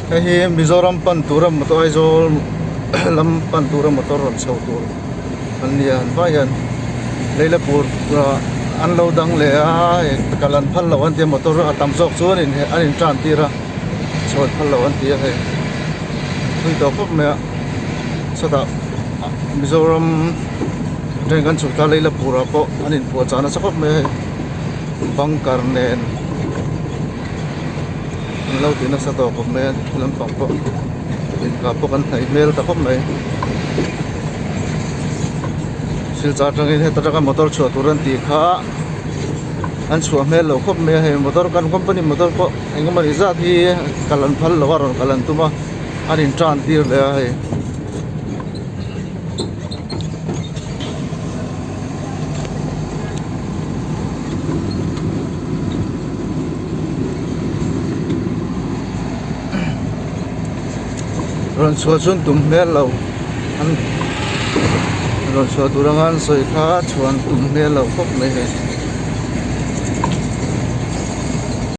Hi Mizoram Pantura motor Aizol lam Pantura motor ram sau tur an lian vai an leila pur an lo dang le a kalan phal lo an ti motor atam jok chuan in an tran tira chhot phal lo an ti he tui to khop me sata Mizoram dengan chukta leila pura po anin po chana sakop me bangkar nen lâu thì nó sẽ tổ của mình làm phòng bộ thì cả bộ căn này mail ta không này siêu giá trang cái tất cả motor chuột turan thì khá anh chuột mail lâu không mấy hay motor căn company motor có anh có mà đi ra thì kalan phal lâu rồi kalan tu mà anh in tràn tiền là hay rồi xóa chun tụm mẹ lâu anh rồi xóa tụi đang ăn sợi khá chuan tụm mẹ lâu khóc này